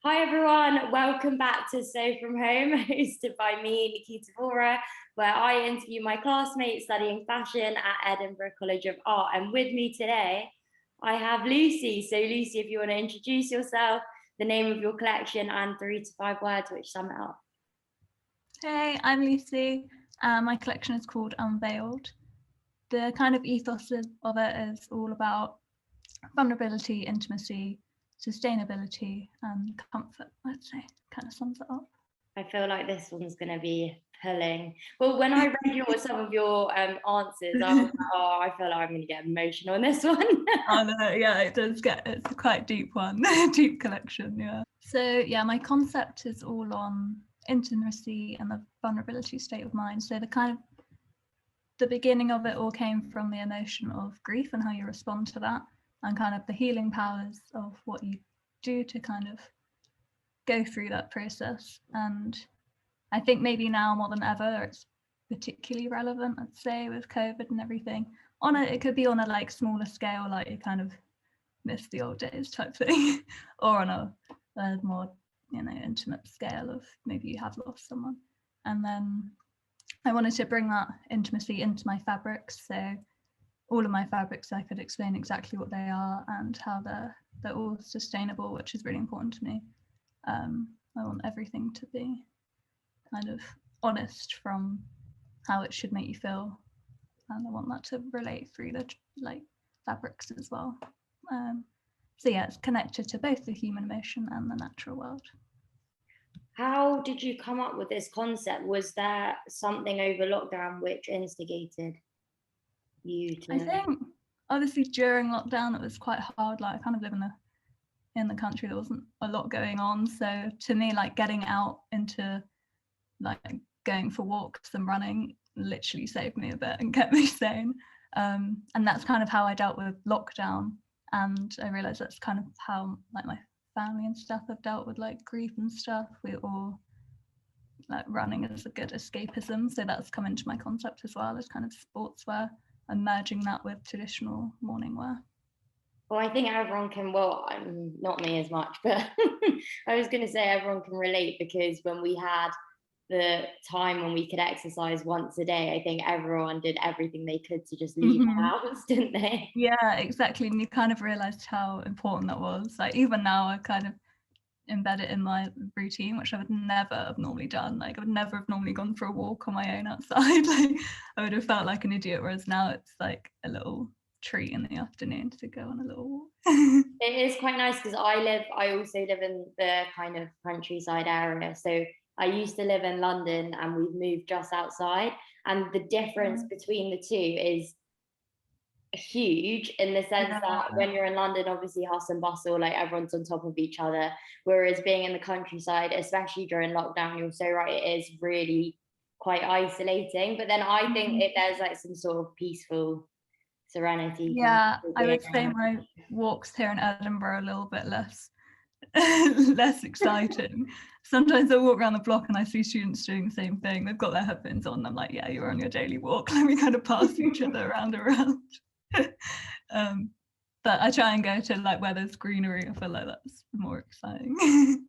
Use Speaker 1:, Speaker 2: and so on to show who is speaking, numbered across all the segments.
Speaker 1: Hi everyone, welcome back to Sew From Home, hosted by me, Nikita Vora, where I interview my classmates studying fashion at Edinburgh College of Art. And with me today, I have Lucy. So Lucy, if you want to introduce yourself, the name of your collection, and 3 to 5 words which sum it up.
Speaker 2: Hey, I'm Lucy. My collection is called Unveiled. The kind of ethos of it is all about vulnerability, intimacy, sustainability, and comfort, I'd say. Kind of sums it up.
Speaker 1: I feel like this one's going to be pulling. Well, when I read some of your answers, I was like, oh, I feel like I'm going to get emotional in this one.
Speaker 2: Oh no, yeah, it's a quite deep one, deep collection, yeah. So yeah, my concept is all on intimacy and the vulnerability state of mind. So the beginning of it all came from the emotion of grief and how you respond to that, and kind of the healing powers of what you do to kind of go through that process. And I think maybe now more than ever it's particularly relevant, I'd say, with COVID and everything. It could be on a like smaller scale, like you kind of miss the old days type thing, or on a more intimate scale of maybe you have lost someone. And then I wanted to bring that intimacy into my fabrics. So all of my fabrics, I could explain exactly what they are and how they're all sustainable, which is really important to me. I want everything to be kind of honest from how it should make you feel, and I want that to relate through the like fabrics as well. So yeah, it's connected to both the human emotion and the natural world.
Speaker 1: How did you come up with this concept? Was there something over lockdown which instigated you to?
Speaker 2: I think obviously during lockdown it was quite hard. Like I kind of live in the country, there wasn't a lot going on. So to me, like getting out into like going for walks and running literally saved me a bit and kept me sane. And that's kind of how I dealt with lockdown. And I realized that's kind of how like my family and stuff have dealt with like grief and stuff. We all like running is a good escapism. So that's come into my concept as well as kind of sportswear and merging that with traditional morning wear.
Speaker 1: Well, I think everyone can, well, not me as much, but I was going to say everyone can relate, because when we had the time when we could exercise once a day, I think everyone did everything they could to just leave the house, didn't they?
Speaker 2: Yeah, exactly. And you kind of realized how important that was. Like even now I kind of embed it in my routine, which I would never have normally done. Like I would never have normally gone for a walk on my own outside. Like I would have felt like an idiot, whereas now it's like a little treat in the afternoon to go on a little walk.
Speaker 1: It is quite nice because I also live in the kind of countryside area. So I used to live in London and we've moved just outside. And the difference between the two is huge, in the sense that when you're in London, obviously hustle and bustle, like everyone's on top of each other. Whereas being in the countryside, especially during lockdown, you're so right, it is really quite isolating. But then I think there's like some sort of peaceful serenity.
Speaker 2: Yeah, I would say my walks here in Edinburgh are a little bit less exciting. Sometimes I walk around the block and I see students doing the same thing. They've got their headphones on. I'm like, yeah, you're on your daily walk. Let me kind of pass each other around. But I try and go to like where there's greenery. I feel like that's more exciting.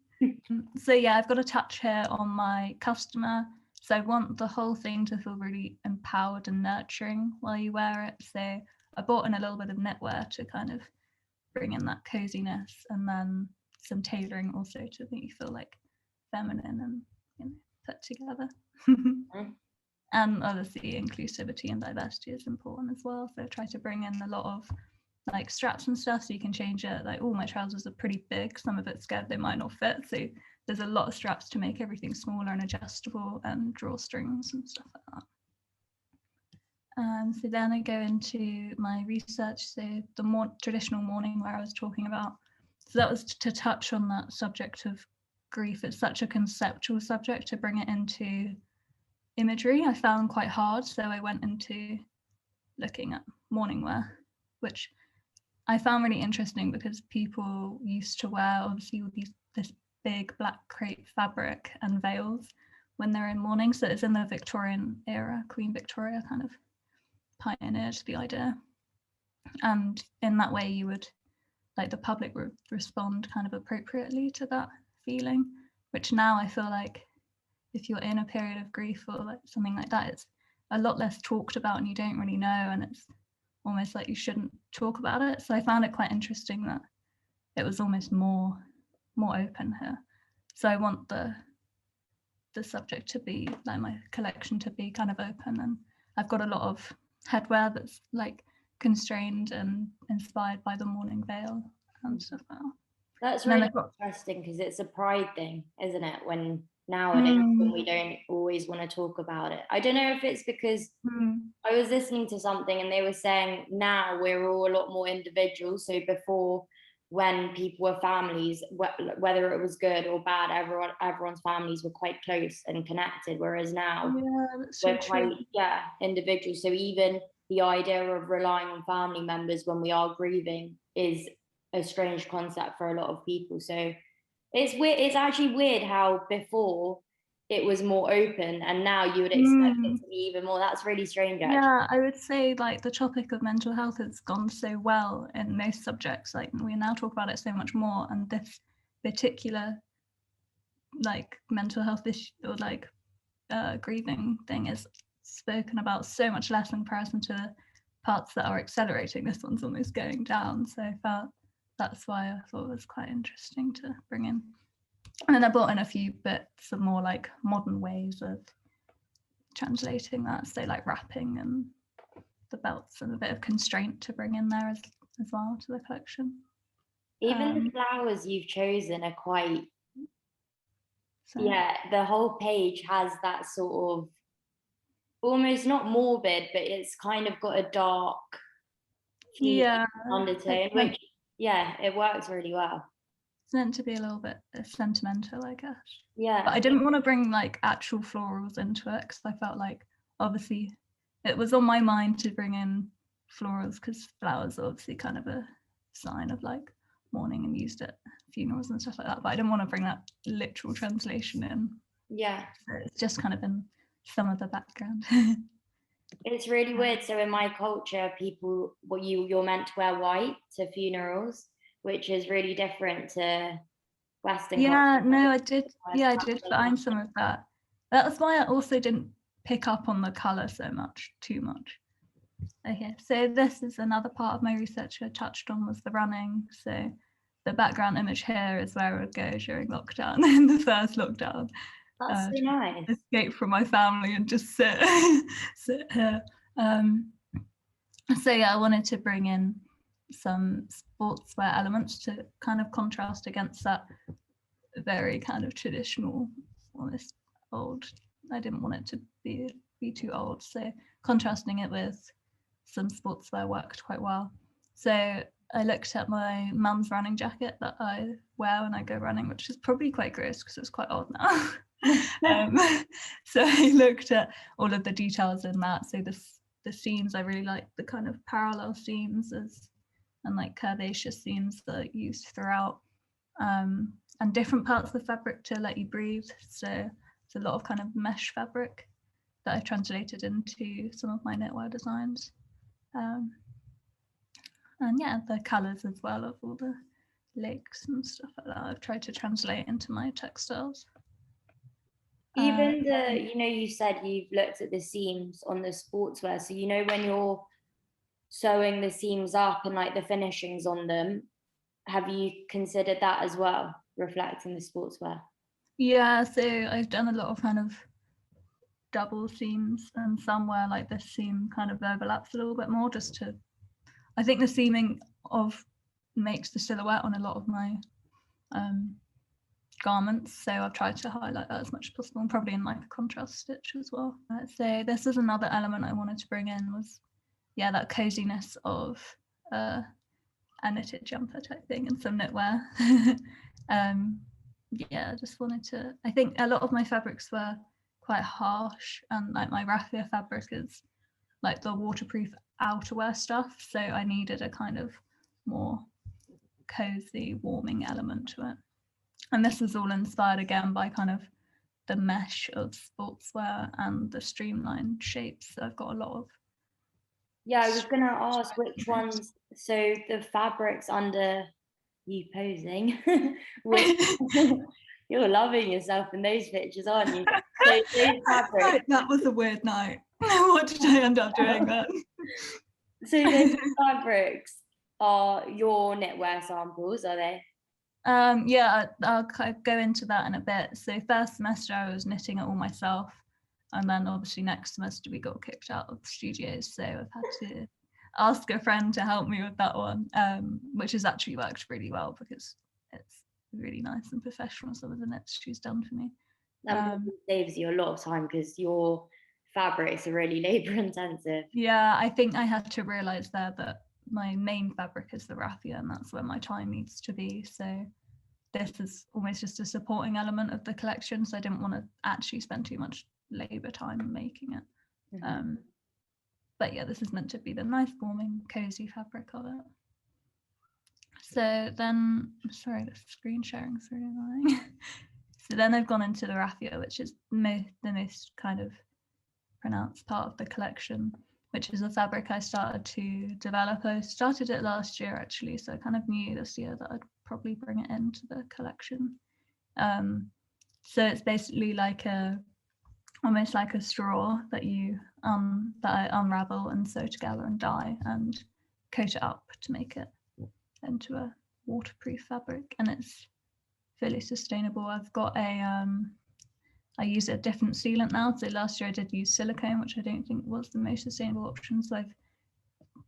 Speaker 2: So yeah, I've got a touch here on my customer. So I want the whole thing to feel really empowered and nurturing while you wear it. So I bought in a little bit of knitwear to kind of bring in that coziness, and then some tailoring also to make you feel like feminine and put together. And obviously inclusivity and diversity is important as well. So I try to bring in a lot of like straps and stuff so you can change it. Like all my trousers are pretty big, some of it's scared they might not fit. So there's a lot of straps to make everything smaller and adjustable, and drawstrings and stuff like that. So then I go into my research, so the more traditional morning wear I was talking about. So that was to touch on that subject of grief. It's such a conceptual subject, to bring it into imagery I found quite hard. So I went into looking at morning wear, which I found really interesting because people used to wear obviously this big black crepe fabric and veils when they're in mourning. So it's in the Victorian era. Queen Victoria kind of pioneered the idea, and in that way you would, like, the public would respond kind of appropriately to that feeling, which now I feel like if you're in a period of grief or like something like that, it's a lot less talked about and you don't really know, and it's almost like you shouldn't talk about it. So I found it quite interesting that it was almost more open here. So I want the subject to be like my collection to be kind of open, and I've got a lot of headwear that's like constrained and inspired by the mourning veil and stuff like that.
Speaker 1: That's really interesting because it's a pride thing, isn't it? When nowadays when we don't always want to talk about it. I don't know if it's because I was listening to something and they were saying now we're all a lot more individual. So before, when people were families, whether it was good or bad, everyone's families were quite close and connected. Whereas now we're quite individual. So even the idea of relying on family members when we are grieving is a strange concept for a lot of people. So it's weird. It's actually weird how before it was more open and now you would expect it to be even more. That's really strange, actually.
Speaker 2: Yeah, I would say like the topic of mental health has gone so well in most subjects. Like we now talk about it so much more, and this particular like mental health issue or like grieving thing is spoken about so much less in comparison to parts that are accelerating. This one's almost going down. So I felt that's why I thought it was quite interesting to bring in. And then I brought in a few bits of more like modern ways of translating that, so like wrapping and the belts and a bit of constraint to bring in there as well to the collection.
Speaker 1: Even the flowers you've chosen are quite the whole page has that sort of almost not morbid, but it's kind of got a dark undertone, which it works really well.
Speaker 2: It's meant to be a little bit sentimental, I guess.
Speaker 1: Yeah.
Speaker 2: But I didn't want to bring like actual florals into it because I felt like obviously it was on my mind to bring in florals because flowers are obviously kind of a sign of like mourning and used at funerals and stuff like that. But I didn't want to bring that literal translation in.
Speaker 1: Yeah.
Speaker 2: So it's just kind of in some of the background.
Speaker 1: It's really weird. So in my culture, you're meant to wear white to funerals, which is really different to Western culture.
Speaker 2: No, I did find some of that. That's why I also didn't pick up on the colour too much. Okay, so this is another part of my research I touched on was the running. So the background image here is where I would go during lockdown, in the first lockdown.
Speaker 1: That's so nice.
Speaker 2: Escape from my family and just sit here. So yeah, I wanted to bring in some sportswear elements to kind of contrast against that very kind of traditional, almost old. I didn't want it to be too old, so contrasting it with some sportswear worked quite well. So I looked at my mum's running jacket that I wear when I go running, which is probably quite gross because it's quite old now. So I looked at all of the details in that. So the seams, I really like the kind of parallel seams and like curvaceous seams that are used throughout, and different parts of the fabric to let you breathe. So it's a lot of kind of mesh fabric that I translated into some of my knitwear designs. And yeah, the colours as well of all the lakes and stuff like that I've tried to translate into my textiles.
Speaker 1: Even you said you've looked at the seams on the sportswear. So when you're sewing the seams up and like the finishings on them, have you considered that as well, reflecting the sportswear?
Speaker 2: Yeah, so I've done a lot of kind of double seams and somewhere like this seam kind of overlaps a little bit more I think the seaming makes the silhouette on a lot of my garments, so I've tried to highlight that as much as possible, and probably in like a contrast stitch as well. So this is another element I wanted to bring in was that coziness of a knitted jumper type thing and some knitwear. I just wanted to, I think a lot of my fabrics were quite harsh, and like my raffia fabric is like the waterproof outerwear stuff, so I needed a kind of more cozy warming element to it. And this was all inspired again by kind of the mesh of sportswear and the streamlined shapes. So I've got a lot of
Speaker 1: I was gonna ask which ones, so the fabrics under you posing You're loving yourself in those pictures, aren't you? So those fabrics.
Speaker 2: That was a weird night. What did I end up doing then?
Speaker 1: So those fabrics are your knitwear samples, are they?
Speaker 2: Yeah, I'll kind of go into that in a bit. So first semester I was knitting it all myself, and then obviously next semester we got kicked out of the studios, so I've had to ask a friend to help me with that one, which has actually worked really well because it's really nice and professional, some of the knits she's done for me.
Speaker 1: That saves you a lot of time because your fabrics are really labor intensive.
Speaker 2: Yeah, I think I had to realize there that my main fabric is the raffia, and that's where my time needs to be. So this is almost just a supporting element of the collection. So I didn't want to actually spend too much labor time making it. But yeah, this is meant to be the nice, warming, cozy fabric of it. So then, sorry, the screen sharing is really annoying. So then I've gone into the raffia, which is the most kind of pronounced part of the collection, which is a fabric I started to develop. I started it last year actually, so I kind of knew this year that I'd probably bring it into the collection. So it's basically like almost like a straw that I unravel and sew together and dye and coat it up to make it into a waterproof fabric, and it's fully sustainable. I've got I use a different sealant now. So last year I did use silicone, which I don't think was the most sustainable option. So I've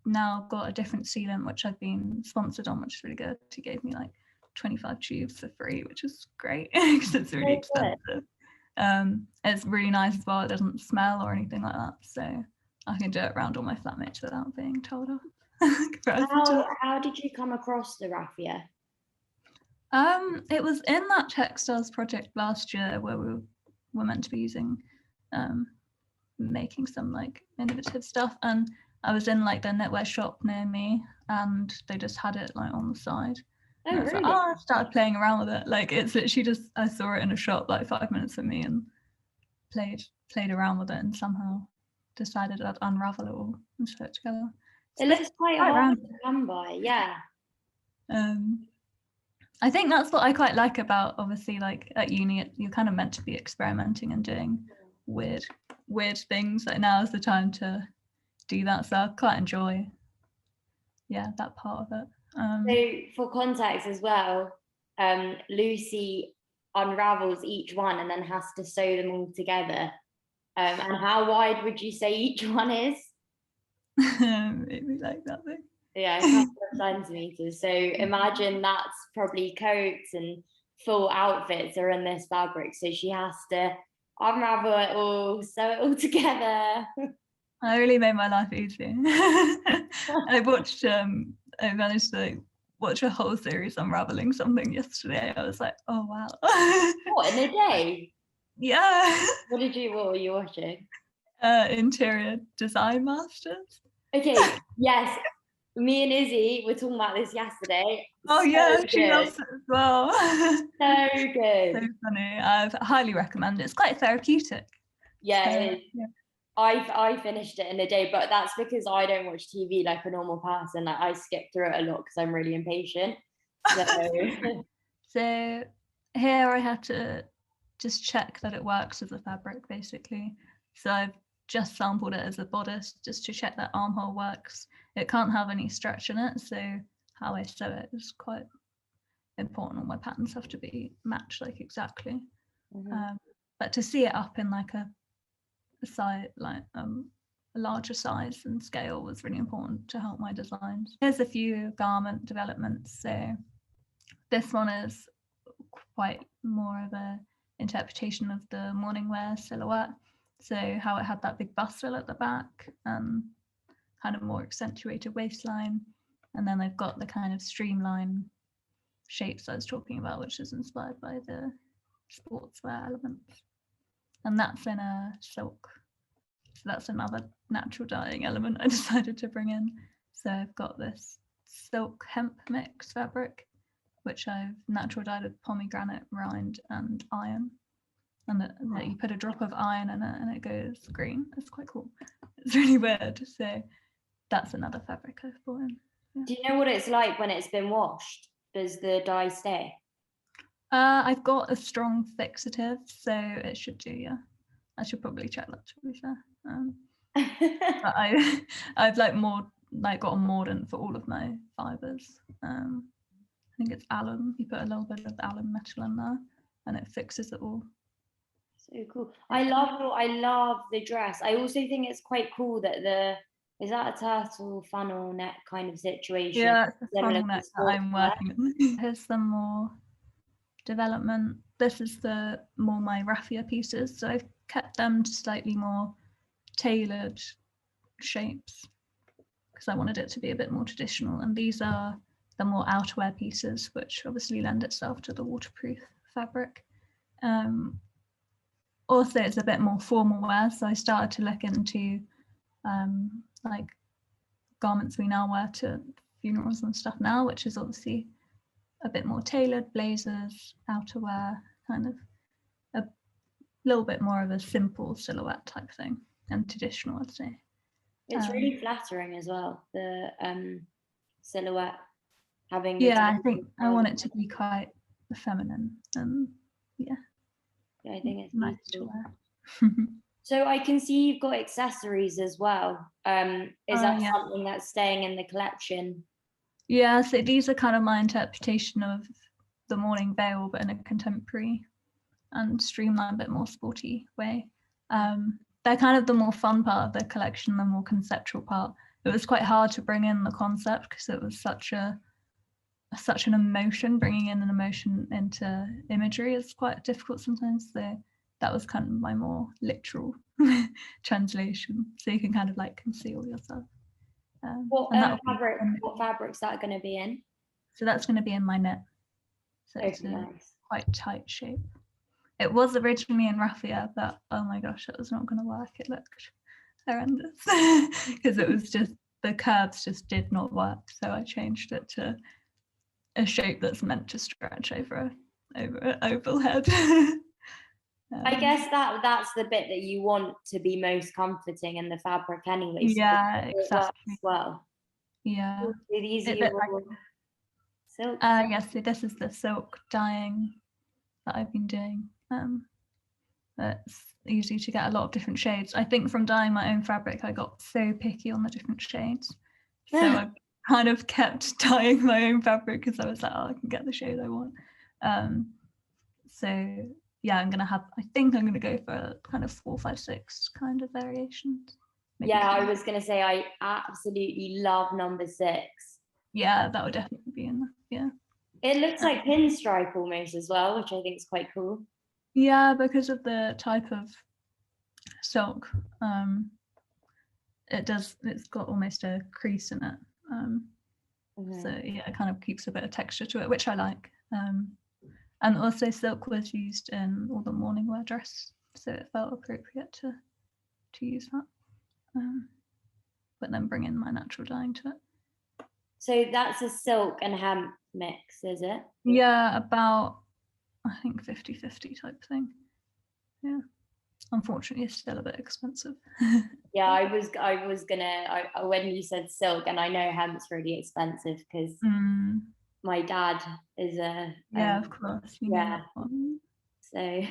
Speaker 2: now got a different sealant, which I've been sponsored on, which is really good. He gave me like 25 tubes for free, which is great because it's really expensive. It's really nice as well. It doesn't smell or anything like that. So I can do it around all my flatmates without being told off.
Speaker 1: How did you come across the raffia?
Speaker 2: It was in that textiles project last year where we were meant to be using making some like innovative stuff, and I was in like the knitwear shop near me, and they just had it like on the side.
Speaker 1: Oh, really?
Speaker 2: Like, I started playing around with it. Like it's literally just I saw it in a shop like 5 minutes from me and played around with it, and somehow decided I'd unravel it all and sew it together.
Speaker 1: It looks quite hard to come by, yeah.
Speaker 2: I think that's what I quite like about, obviously, like at uni, you're kind of meant to be experimenting and doing weird things. Like now is the time to do that. So I quite enjoy, that part of it.
Speaker 1: So for context as well, Lucy unravels each one and then has to sew them all together. And how wide would you say each one is?
Speaker 2: Maybe like that thing.
Speaker 1: Yeah, a couple of centimeters. So imagine that's probably coats and full outfits are in this fabric. So she has to unravel it all, sew it all together.
Speaker 2: I really made my life easy. I managed to watch a whole series unraveling something yesterday. I was like, oh wow.
Speaker 1: What, in a day?
Speaker 2: Yeah.
Speaker 1: What were you watching?
Speaker 2: Interior Design Masters.
Speaker 1: Okay, yes. Me and Izzy were talking about this yesterday.
Speaker 2: Oh yeah, she loves it as well.
Speaker 1: So good.
Speaker 2: So funny. I highly recommend it. It's quite therapeutic.
Speaker 1: Yeah, it is. Yeah. I finished it in a day, but that's because I don't watch TV like a normal person. Like I skip through it a lot because I'm really impatient.
Speaker 2: So here I had to just check that it works as a fabric, basically. So I've just sampled it as a bodice just to check that armhole works. It can't have any stretch in it, so how I sew it is quite important. All my patterns have to be matched like exactly. But to see it up in like a size, like a larger size and scale was really important to help my designs. Here's a few garment developments. So this one is quite more of a interpretation of the morning wear silhouette. So how it had that big bustle at the back, kind of more accentuated waistline. And then they've got the kind of streamline shapes I was talking about, which is inspired by the sportswear elements. And that's in a silk. So that's another natural dyeing element I decided to bring in. So I've got this silk hemp mix fabric, which I've natural dyed with pomegranate rind and iron. And that you put a drop of iron in it and it goes green. It's quite cool. It's really weird. So that's another fabric I've bought in. Yeah.
Speaker 1: Do you know what it's like when it's been washed? Does the dye stay?
Speaker 2: I've got a strong fixative, so it should do, yeah. I should probably check that, to be fair. But I've got a mordant for all of my fibres. I think it's alum. You put a little bit of alum metal in there and it fixes it all.
Speaker 1: So cool. I love the dress. I also think it's quite cool that is that a turtle funnel neck kind of situation?
Speaker 2: Yeah, it's a funnel neck that I'm working on. Here's some more development. This is more my raffia pieces. So I've kept them to slightly more tailored shapes because I wanted it to be a bit more traditional. And these are the more outerwear pieces, which obviously lend itself to the waterproof fabric. Also, it's a bit more formal wear, so I started to look into like garments we now wear to funerals and stuff now, which is obviously a bit more tailored, blazers, outerwear, kind of a little bit more of a simple silhouette type thing and traditional, I'd say.
Speaker 1: It's really flattering as well, the silhouette having.
Speaker 2: Yeah, I think I want it to be quite feminine, and yeah.
Speaker 1: I think it's
Speaker 2: nice
Speaker 1: beautiful.
Speaker 2: to wear.
Speaker 1: So I can see you've got accessories as well. Is that something that's staying in the collection?
Speaker 2: Yeah, so these are kind of my interpretation of the morning veil, but in a contemporary and streamlined, bit more sporty way. They're kind of the more fun part of the collection, the more conceptual part. It was quite hard to bring in the concept because it was such an emotion. Bringing in an emotion into imagery is quite difficult sometimes. So that was kind of my more literal translation. So you can kind of like conceal yourself.
Speaker 1: What fabric's that going to be in?
Speaker 2: So that's going to be in my knit. So it's a quite tight shape. It was originally in raffia, but oh my gosh, it was not going to work. It looked horrendous because it was just the curves just did not work. So I changed it to a shape that's meant to stretch over an oval head.
Speaker 1: I guess that's the bit that you want to be most comforting in the fabric anyway. So
Speaker 2: yeah, exactly.
Speaker 1: Well,
Speaker 2: yeah.
Speaker 1: So these are your silk.
Speaker 2: Yes, so this is the silk dyeing that I've been doing. It's easy to get a lot of different shades. I think from dyeing my own fabric, I got so picky on the different shades. So I kind of kept dyeing my own fabric because I was like, oh, I can get the shade I want. So yeah, I think I'm gonna go for kind of 4, 5, 6 kind of variations.
Speaker 1: Yeah, I was gonna say I absolutely love number 6.
Speaker 2: Yeah, that would definitely be in there. Yeah.
Speaker 1: It looks like pinstripe almost as well, which I think is quite cool.
Speaker 2: Yeah, because of the type of silk. It's got almost a crease in it. So yeah, it kind of keeps a bit of texture to it, which I like. And also silk was used in all the morning wear dress, so it felt appropriate to use that. But then bring in my natural dyeing to it.
Speaker 1: So that's a silk and hemp mix, is it?
Speaker 2: Yeah, about I think 50-50 type thing. Yeah. Unfortunately, it's still a bit expensive.
Speaker 1: Yeah, I was gonna when you said silk, and I know hemp's really expensive because my dad is a
Speaker 2: of course.
Speaker 1: So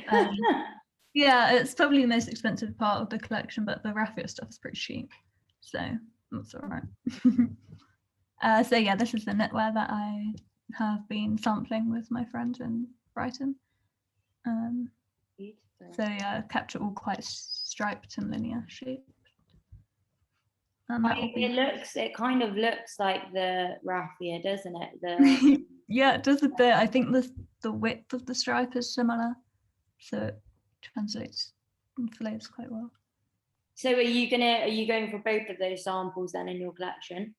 Speaker 2: yeah, it's probably the most expensive part of the collection, but the raffia stuff is pretty cheap, so that's all right. So yeah, this is the knitwear that I have been sampling with my friends in Brighton. So yeah, I've kept it all quite striped and linear shaped. And
Speaker 1: it kind of looks like the raffia, doesn't it?
Speaker 2: Yeah, it does a bit. I think the width of the stripe is similar, so it translates and flows quite well.
Speaker 1: So are you going for both of those samples then in your collection?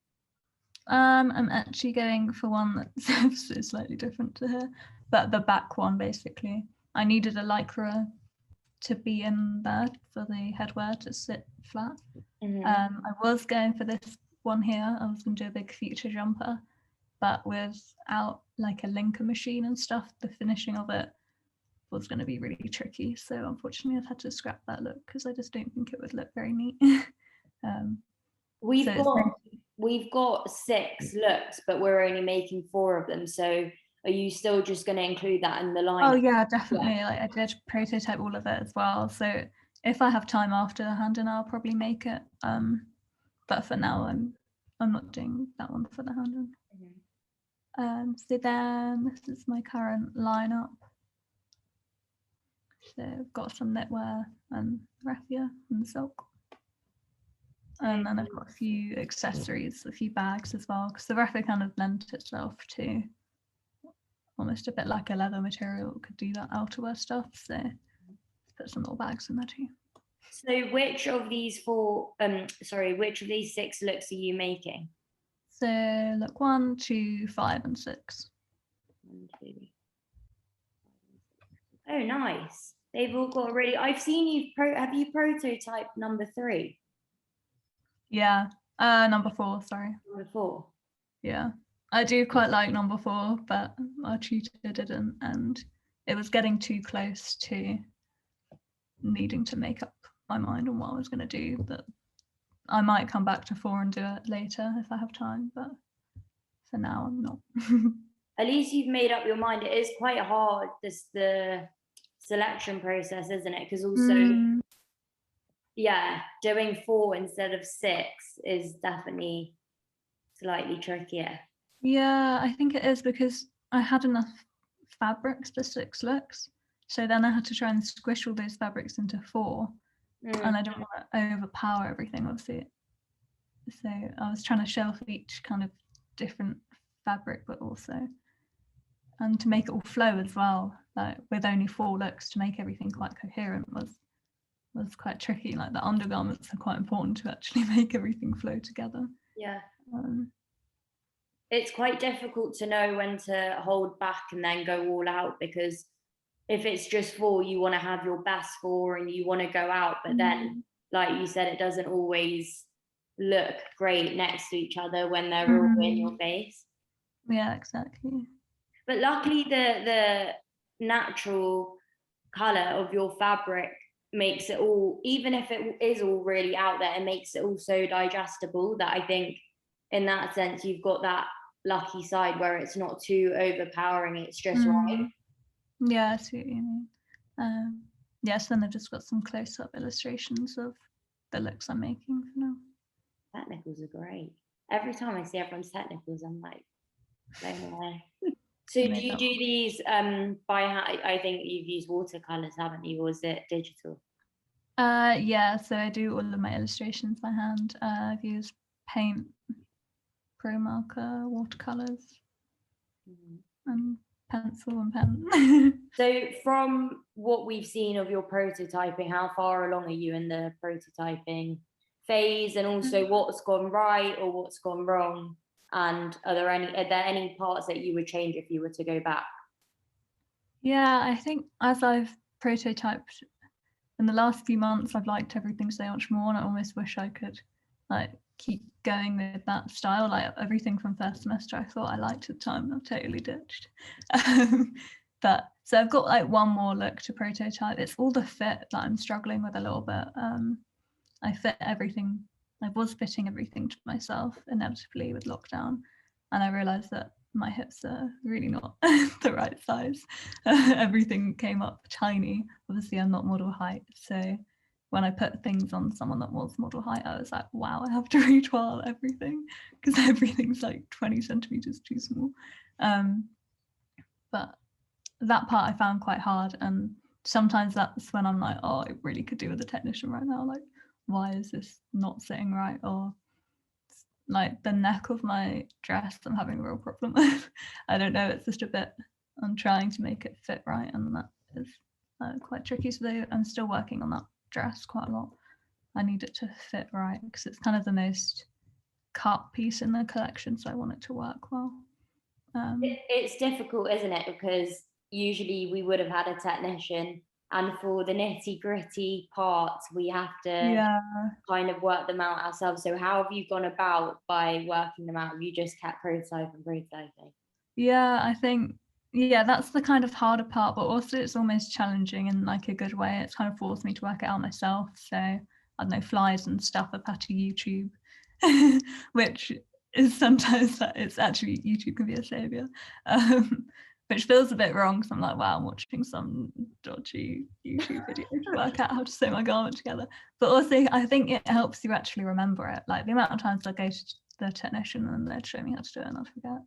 Speaker 2: I'm actually going for one that's slightly different to her, but the back one basically. I needed a lycra to be in there for the headwear to sit flat. I was going for this one here. I was going to do a big future jumper, but without like a linker machine and stuff, the finishing of it was going to be really tricky. So unfortunately, I've had to scrap that look because I just don't think it would look very neat.
Speaker 1: We've got 6 looks, but we're only making 4 of them. So are you still just going to include that in the line?
Speaker 2: Oh yeah, definitely. Like I did prototype all of it as well. So if I have time after the hand in, I'll probably make it. But for now, I'm not doing that one for the hand in. So then this is my current lineup. So I've got some knitwear and raffia and silk. And then I've got a few accessories, a few bags as well, because the raffia kind of lent itself to almost a bit like a leather material. It could do that outerwear stuff. So put some little bags in there too.
Speaker 1: So which of these which of these 6 looks are you making?
Speaker 2: So look, 1, 2, 5, and 6.
Speaker 1: 1, 2. Oh, nice. They've all got really. I've seen you have you prototyped number 3?
Speaker 2: Yeah, number 4. Sorry.
Speaker 1: Number 4.
Speaker 2: Yeah, I do quite like number 4, but our tutor didn't, and it was getting too close to needing to make up my mind on what I was going to do. But I might come back to 4 and do it later if I have time, but for now I'm not.
Speaker 1: At least you've made up your mind. It is quite hard, the selection process, isn't it? Because also, yeah, doing 4 instead of 6 is definitely slightly trickier.
Speaker 2: Yeah, I think it is because I had enough fabrics for 6 looks. So then I had to try and squish all those fabrics into 4. And I don't want to overpower everything, obviously. So I was trying to shelf each kind of different fabric, but also, and to make it all flow as well, like with only 4 looks, to make everything quite coherent was quite tricky. Like the undergarments are quite important to actually make everything flow together.
Speaker 1: Yeah. It's quite difficult to know when to hold back and then go all out, because if it's just 4, you want to have your best 4 and you want to go out, but then, like you said, it doesn't always look great next to each other when they're all in your face.
Speaker 2: Yeah, exactly.
Speaker 1: But luckily the natural color of your fabric makes it all, even if it is all really out there, it makes it all so digestible that I think in that sense you've got that lucky side where it's not too overpowering, it's just right.
Speaker 2: Yeah, I see what you mean. Yes, then I've just got some close-up illustrations of the looks I'm making for now.
Speaker 1: Technicals are great. Every time I see everyone's technicals, I'm like, blown away. So do you do these by hand? I think you've used watercolors, haven't you, or is it digital?
Speaker 2: Yeah, so I do all of my illustrations by hand. I've used paint, pro marker, watercolors, and pencil and pen.
Speaker 1: So from what we've seen of your prototyping, how far along are you in the prototyping phase, and also what's gone right or what's gone wrong? And are there any parts that you would change if you were to go back?
Speaker 2: Yeah, I think as I've prototyped in the last few months, I've liked everything so much more, and I almost wish I could like keep going with that style. Like everything from first semester I thought I liked at the time, I've totally ditched. But so I've got like one more look to prototype. It's all the fit that I'm struggling with a little bit. I fit everything, I was fitting everything to myself inevitably with lockdown, and I realized that my hips are really not the right size. Everything came up tiny. Obviously I'm not model height, so when I put things on someone that was model height, I was like, wow, I have to retwirl everything because everything's like 20 centimeters too small. But that part I found quite hard, and sometimes that's when I'm like, oh, I really could do with a technician right now. Like, why is this not sitting right? Or like the neck of my dress I'm having a real problem with. I don't know, it's just a bit, I'm trying to make it fit right, and that is quite tricky. So I'm still working on that dress quite a lot. I need it to fit right because it's kind of the most cut piece in the collection, so I want it to work well.
Speaker 1: It's difficult, isn't it? Because usually we would have had a technician, and for the nitty gritty parts, we have to kind of work them out ourselves. So how have you gone about by working them out? Have you just kept prototyping?
Speaker 2: Yeah, I think, that's the kind of harder part, but also it's almost challenging in like a good way. It's kind of forced me to work it out myself. So I don't know, flies and stuff I've had to YouTube, which is sometimes that it's actually YouTube can be a savior. which feels a bit wrong. So I'm like, wow, I'm watching some dodgy YouTube video to work out how to sew my garment together. But also, I think it helps you actually remember it. Like the amount of times I go to the technician and they'd show me how to do it and I'd forget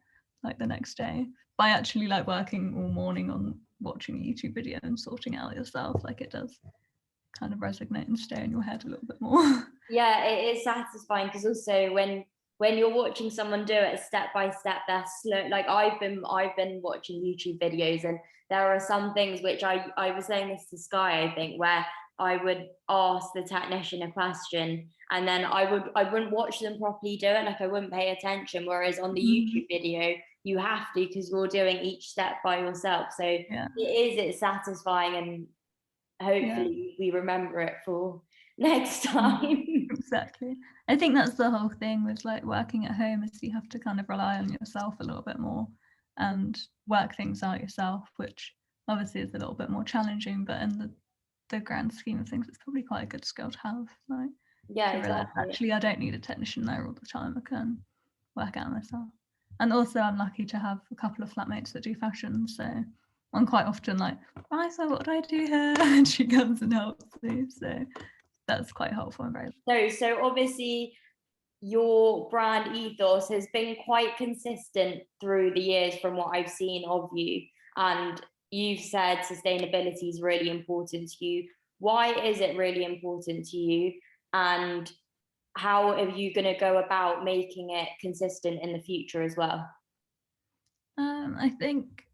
Speaker 2: like the next day. By actually like working all morning on watching a YouTube video and sorting it out yourself, like it does kind of resonate and stay in your head a little bit more.
Speaker 1: Yeah, it is satisfying because also when you're watching someone do it step by step, they're slow. Like I've been watching YouTube videos, and there are some things which I was saying this to Sky, I think, where I would ask the technician a question and then I wouldn't watch them properly do it, like I wouldn't pay attention. Whereas on the YouTube video, you have to, because you're doing each step by yourself. So
Speaker 2: Yeah.
Speaker 1: it's satisfying, and hopefully we remember it for next time.
Speaker 2: Exactly. I think that's the whole thing with like working at home, is you have to kind of rely on yourself a little bit more and work things out yourself, which obviously is a little bit more challenging, but in the grand scheme of things, it's probably quite a good skill to have. Like
Speaker 1: Yeah,
Speaker 2: to realize
Speaker 1: exactly.
Speaker 2: actually I don't need a technician there all the time. I can work out myself. And also I'm lucky to have a couple of flatmates that do fashion, so I'm quite often like, right, so what do I do here? And she comes and helps me. So that's quite helpful and very.
Speaker 1: So obviously your brand ethos has been quite consistent through the years from what I've seen of you. And you've said sustainability is really important to you. Why is it really important to you? And how are you going to go about making it consistent in the future as well?
Speaker 2: I think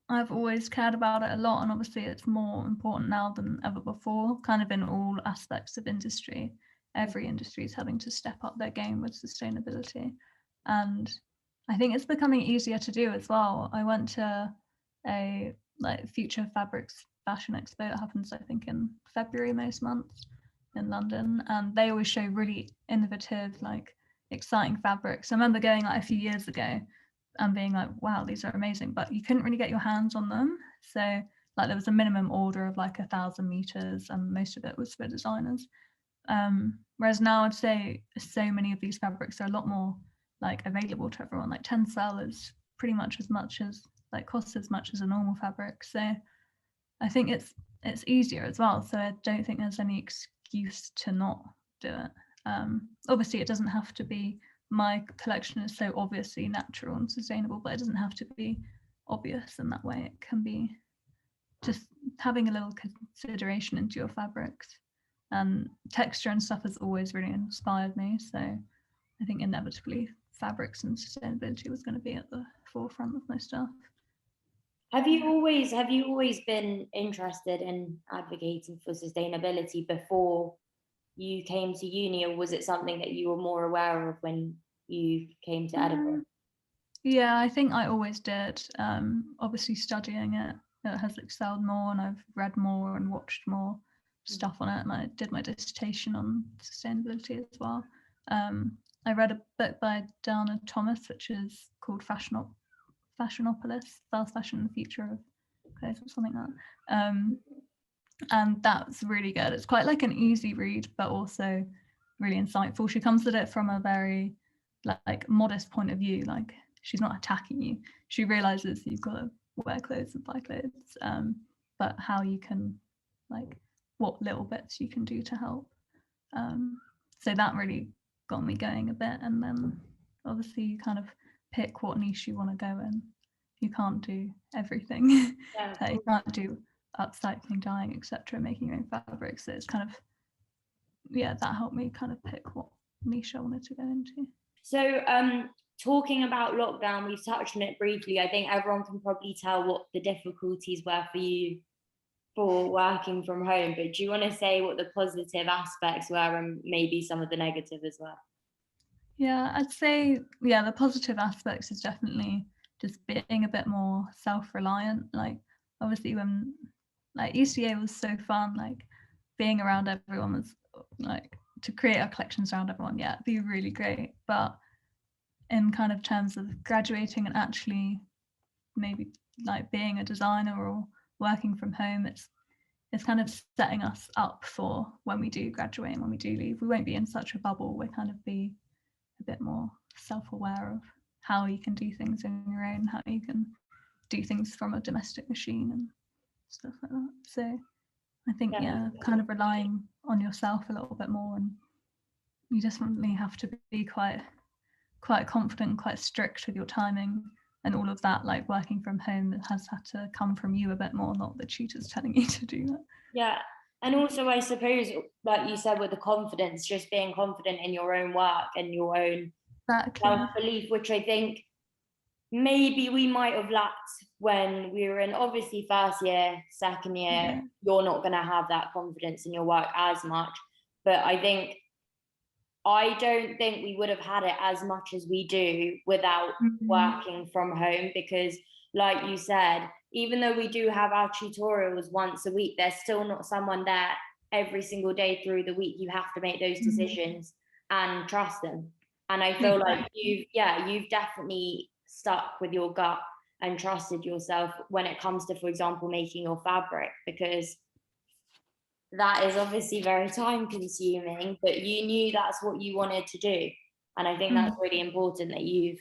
Speaker 2: I've always cared about it a lot, and obviously it's more important now than ever before, kind of in all aspects of industry. Every industry is having to step up their game with sustainability. And I think it's becoming easier to do as well. I went to a like Future Fabrics fashion expo that happens, I think, in February most months in London, and they always show really innovative, like exciting fabrics. I remember going like a few years ago and being like, wow, these are amazing, but you couldn't really get your hands on them. So like there was a minimum order of like 1,000 meters and most of it was for designers. Whereas now I'd say so many of these fabrics are a lot more like available to everyone. Like tencel is pretty much as like costs as much as a normal fabric. So I think it's easier as well. So I don't think there's any excuse to not do it. Obviously it doesn't have to be, my collection is so obviously natural and sustainable, but it doesn't have to be obvious in that way. It can be just having a little consideration into your fabrics. Texture and stuff has always really inspired me. So I think inevitably fabrics and sustainability was going to be at the forefront of my stuff.
Speaker 1: Have you always been interested in advocating for sustainability before you came to uni, or was it something that you were more aware of when you came to Edinburgh?
Speaker 2: Yeah, I think I always did. Obviously studying it has excelled more, and I've read more and watched more stuff on it, and I did my dissertation on sustainability as well. I read a book by Dana Thomas, which is called Fashionopolis, Fast Fashion and the Future of Clothes, or something like that. And that's really good. It's quite like an easy read, but also really insightful. She comes at it from a very like modest point of view. Like she's not attacking you. She realizes you've got to wear clothes and buy clothes, but how you can, like, what little bits you can do to help. So that really got me going a bit. And then obviously you kind of pick what niche you want to go in. You can't do everything.
Speaker 1: Yeah,
Speaker 2: You can't do upcycling, dyeing, etc., making your own fabrics. So it's kind of, yeah, that helped me kind of pick what niche I wanted to go into.
Speaker 1: So talking about lockdown, we've touched on it briefly. I think everyone can probably tell what the difficulties were for you for working from home, but do you want to say what the positive aspects were and maybe some of the negative as well?
Speaker 2: Yeah, I'd say, yeah, the positive aspects is definitely just being a bit more self-reliant. Like obviously when like ECA was so fun, like being around everyone was like, to create our collections around everyone, yeah, it'd be really great. But in kind of terms of graduating and actually maybe like being a designer or working from home, it's kind of setting us up for when we do graduate and when we do leave. We won't be in such a bubble. We'll kind of be a bit more self-aware of how you can do things on your own, how you can do things from a domestic machine and stuff like that. So I think,
Speaker 1: Yeah.
Speaker 2: kind of relying on yourself a little bit more, and you definitely have to be quite confident and quite strict with your timing and all of that. Like working from home has had to come from you a bit more, not the tutors telling you to do that.
Speaker 1: Yeah. And also, I suppose, like you said, with the confidence, just being confident in your own work and your own self-belief, which I think maybe we might have lacked when we were in, obviously, first year, second year. You're not going to have that confidence in your work as much. But I don't think we would have had it as much as we do without working from home, because like you said, even though we do have our tutorials once a week, there's still not someone there every single day through the week. You have to make those decisions and trust them. And I feel like you've definitely stuck with your gut and trusted yourself when it comes to, for example, making your fabric, because that is obviously very time consuming, but you knew that's what you wanted to do. And I think that's really important that you've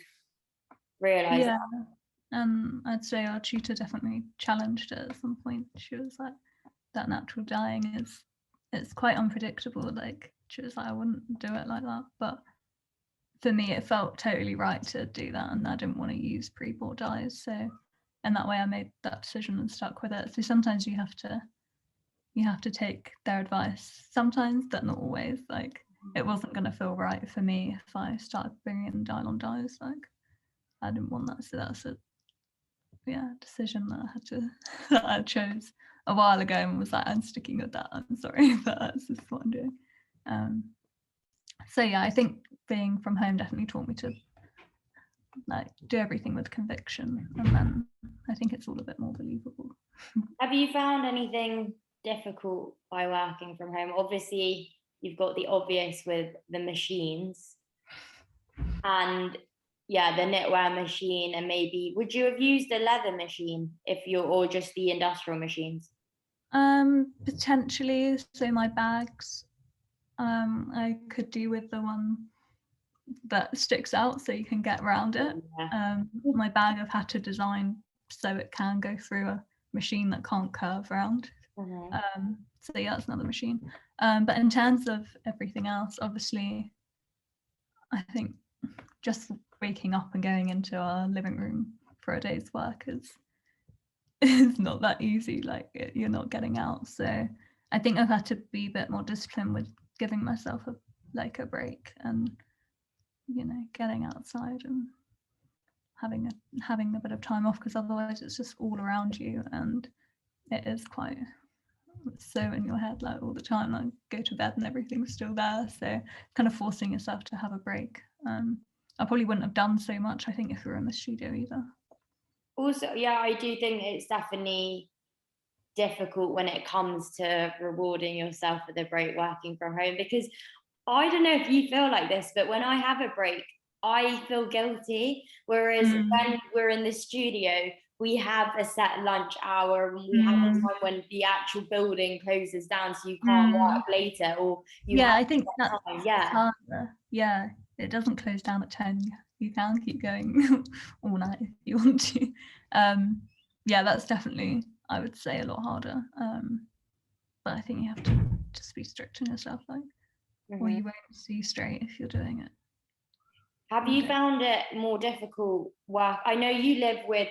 Speaker 1: realized that.
Speaker 2: I'd say our tutor definitely challenged it at some point. She was like, that natural dyeing it's quite unpredictable. Like she was like, I wouldn't do it like that. But for me, it felt totally right to do that, and I didn't want to use pre-bought dyes. So in that way, I made that decision and stuck with it. So sometimes you have to take their advice sometimes, but not always. Like it wasn't going to feel right for me if I started bringing in nylon dyes. Like I didn't want that. So that's a decision that I had to that I chose a while ago and was like, I'm sticking with that. I'm sorry, but that's just what I'm doing. So yeah, I think being from home definitely taught me to like do everything with conviction, and then I think it's all a bit more believable.
Speaker 1: Have you found anything difficult by working from home? Obviously, you've got the obvious with the machines and the knitwear machine, and maybe would you have used a leather machine or just the industrial machines?
Speaker 2: Potentially. So my bags, I could do with the one that sticks out so you can get around it. My bag I've had to design so it can go through a machine that can't curve around. So that's another machine. But in terms of everything else, obviously, I think just waking up and going into our living room for a day's work is not that easy. Like you're not getting out. So I think I've had to be a bit more disciplined with giving myself a break and getting outside and having a bit of time off, because otherwise it's just all around you and it is quite so in your head like all the time. Like go to bed and everything's still there, so kind of forcing yourself to have a break. I probably wouldn't have done so much, I think, if we were in the studio either.
Speaker 1: Also, I do think it's definitely difficult when it comes to rewarding yourself with a break working from home, because I don't know if you feel like this, but when I have a break, I feel guilty. Whereas when we're in the studio, we have a set lunch hour and we have a time when the actual building closes down, so you can't work later, or
Speaker 2: I think that's harder. Yeah, it doesn't close down at 10. You can keep going all night if you want to. That's definitely, I would say, a lot harder. But I think you have to just be strict on yourself, like, or you won't see straight if you're doing it.
Speaker 1: Have you found it more difficult work? I know you live with,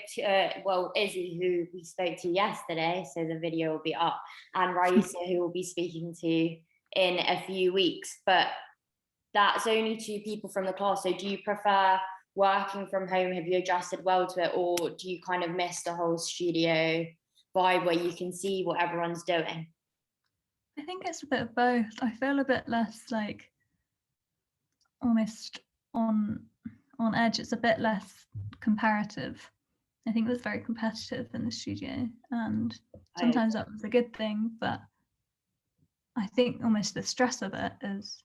Speaker 1: Izzy, who we spoke to yesterday, so the video will be up, and Raisa, who we'll be speaking to in a few weeks, but that's only 2 people from the class. So do you prefer working from home? Have you adjusted well to it, or do you kind of miss the whole studio vibe where you can see what everyone's doing?
Speaker 2: I think it's a bit of both. I feel a bit less like almost on edge. It's a bit less comparative. I think it was very competitive in the studio, and sometimes that was a good thing, but I think almost the stress of it is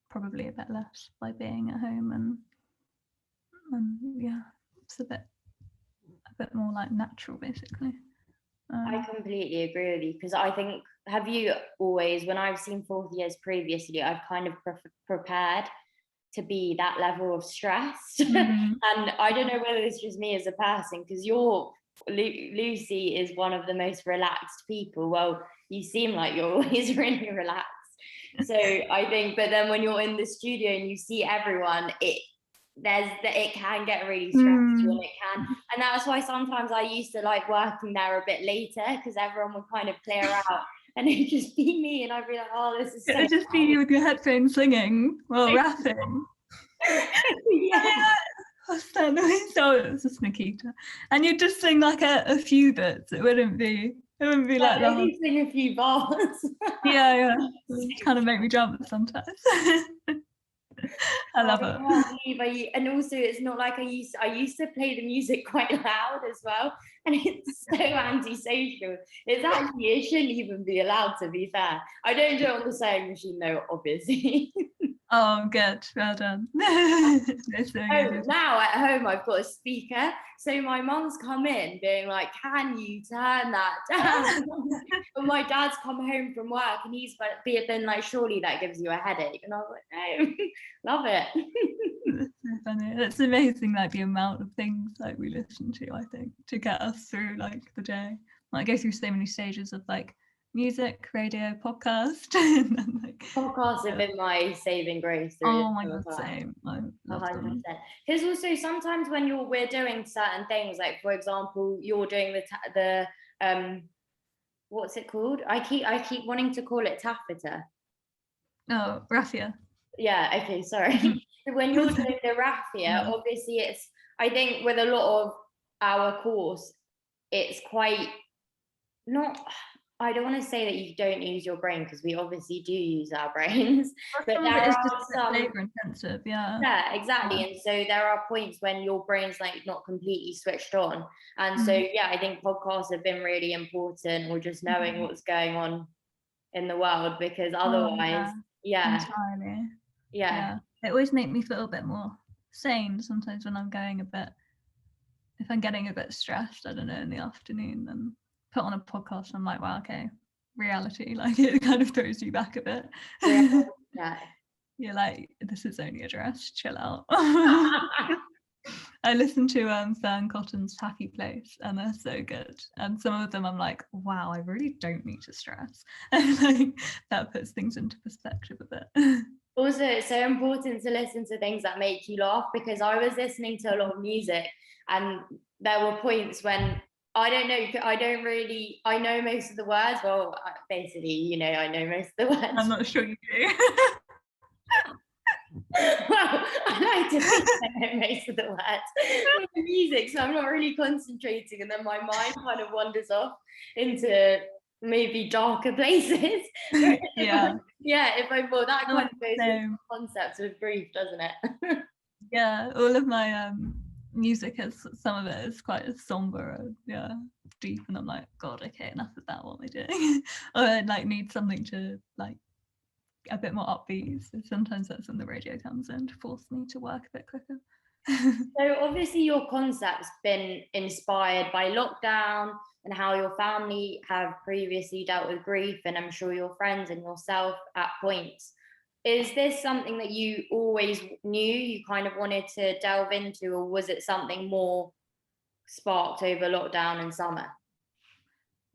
Speaker 2: probably a bit less by being at home, and it's a bit more like natural, basically.
Speaker 1: I completely agree with you, because I think, have you always, when I've seen 4th years previously, I've kind of prepared to be that level of stress. And I don't know whether it's just me as a person, because you're Lucy is one of the most relaxed people. Well, you seem like you're always really relaxed. So I think, but then when you're in the studio and you see everyone, it can get really stressful, and it can, and that's why sometimes I used to like working there a bit later, because everyone would kind of clear out and it'd just be me, and I'd be like, oh, this is so
Speaker 2: it'd just be you with your headphones singing while rapping.
Speaker 1: yeah.
Speaker 2: What's that noise? Oh, it's just Nikita. And you'd just sing like a few bits. It wouldn't be like that.
Speaker 1: Maybe sing a few bars.
Speaker 2: Yeah. It kind of make me jump sometimes. I love it.
Speaker 1: And also, it's not like I used to play the music quite loud as well, and it's so antisocial. It shouldn't even be allowed, to be fair. I don't do it on the sewing machine though, obviously.
Speaker 2: Oh, good. Well done.
Speaker 1: Now at home I've got a speaker, so my mum's come in being like, can you turn that down? And my dad's come home from work and he's been like, surely that gives you a headache, and I was like, no. Love it.
Speaker 2: It's so funny. It's amazing, like the amount of things like we listen to, I think, to get us through like the day. Like I go through so many stages of like music, radio, podcast, and then, like,
Speaker 1: podcasts have been my saving grace through.
Speaker 2: Oh my god, same. I love
Speaker 1: 100%. Because also sometimes when we're doing certain things, like for example, you're doing the what's it called? I keep wanting to call it taffeta.
Speaker 2: Oh, Raffia.
Speaker 1: Yeah. Okay. Sorry. When you're doing the raffia, obviously I think with a lot of our course, it's quite not. I don't want to say that you don't use your brain, because we obviously do use our brains, but there are some
Speaker 2: labor intensive,
Speaker 1: yeah, exactly. And so there are points when your brain's like not completely switched on, and so yeah, I think podcasts have been really important, or just knowing what's going on in the world, because otherwise
Speaker 2: entirely.
Speaker 1: Yeah,
Speaker 2: it always makes me feel a bit more sane sometimes when I'm going if I'm getting a bit stressed, I don't know, in the afternoon, then put on a podcast, I'm like, wow, okay, reality, like it kind of throws you back a bit.
Speaker 1: yeah.
Speaker 2: You're like, this is only a dress, chill out. I listen to Fern Cotton's Happy Place, and they're so good, and some of them I'm like, wow, I really don't need to stress, and like that puts things into perspective a bit.
Speaker 1: Also, it's so important to listen to things that make you laugh, because I was listening to a lot of music and there were points when I don't know, I know most of the words. Well, basically, I know most of the words.
Speaker 2: I'm not sure you do.
Speaker 1: Well, I like to think I know most of the words with the music, so I'm not really concentrating, and then my mind kind of wanders off into maybe darker places.
Speaker 2: Yeah,
Speaker 1: if I thought that kind of goes into concepts with grief, doesn't it?
Speaker 2: Yeah, all of my music some of it is quite somber, deep, and I'm like, God, okay, enough of that. What am I doing? Or I like need something to like a bit more upbeat. So sometimes that's when the radio comes in to force me to work a bit quicker.
Speaker 1: So obviously your concept's been inspired by lockdown and how your family have previously dealt with grief, and I'm sure your friends and yourself at points. Is this something that you always knew you kind of wanted to delve into, or was it something more sparked over lockdown and summer?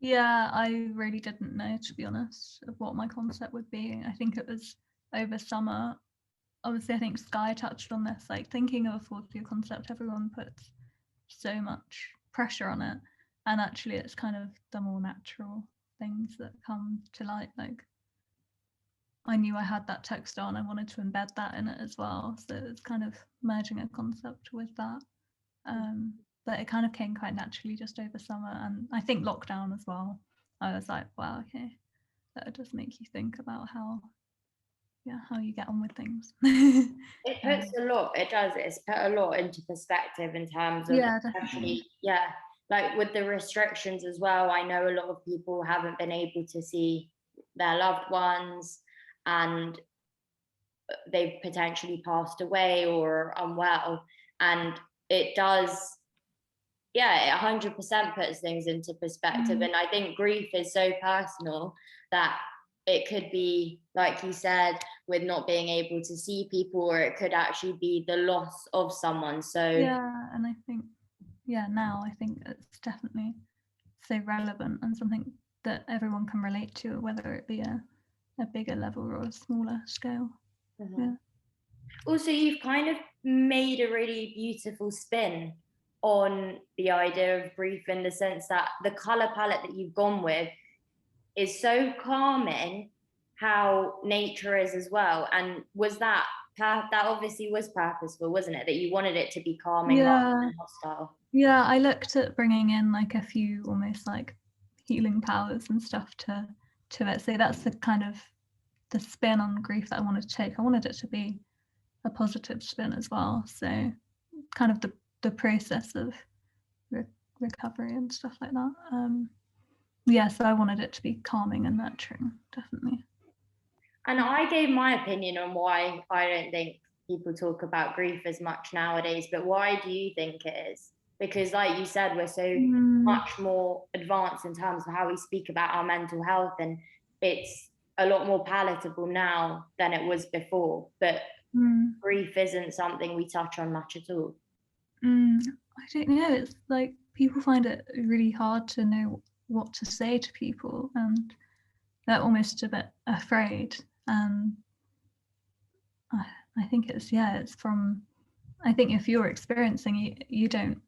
Speaker 2: Yeah, I really didn't know, to be honest, of what my concept would be. I think it was over summer. Obviously, I think Sky touched on this, like thinking of a fourth year concept, everyone puts so much pressure on it. And actually, it's kind of the more natural things that come to light. Like, I knew I had that text on, I wanted to embed that in it as well. So it's kind of merging a concept with that. But it kind of came quite naturally just over summer. And I think lockdown as well. I was like, wow, okay, that does make you think about how you get on with things.
Speaker 1: It puts it does, it's put a lot into perspective in terms of especially, like with the restrictions as well. I know a lot of people haven't been able to see their loved ones, and they've potentially passed away or unwell, and it does, it 100% puts things into perspective. And I think grief is so personal that it could be, like you said, with not being able to see people, or it could actually be the loss of someone. So
Speaker 2: and I think yeah, now I think it's definitely so relevant and something that everyone can relate to, whether it be a bigger level or a smaller scale. Yeah.
Speaker 1: Also, you've kind of made a really beautiful spin on the idea of grief, in the sense that the color palette that you've gone with is so calming, how nature is as well. And was that obviously was purposeful, wasn't it? That you wanted it to be calming rather
Speaker 2: Yeah.
Speaker 1: than hostile.
Speaker 2: Yeah, I looked at bringing in like a few almost like healing powers and stuff to it. So that's the kind of the spin on grief that I wanted to take. I wanted it to be a positive spin as well. So kind of the process of recovery and stuff like that. Yeah, so I wanted it to be calming and nurturing, definitely.
Speaker 1: And I gave my opinion on why I don't think people talk about grief as much nowadays, but why do you think it is? Because, like you said, we're so much more advanced in terms of how we speak about our mental health, and it's a lot more palatable now than it was before. But grief isn't something we touch on much at all.
Speaker 2: I don't know. It's like people find it really hard to know what to say to people, and they're almost a bit afraid. I think it's from. I think if you're experiencing it, you don't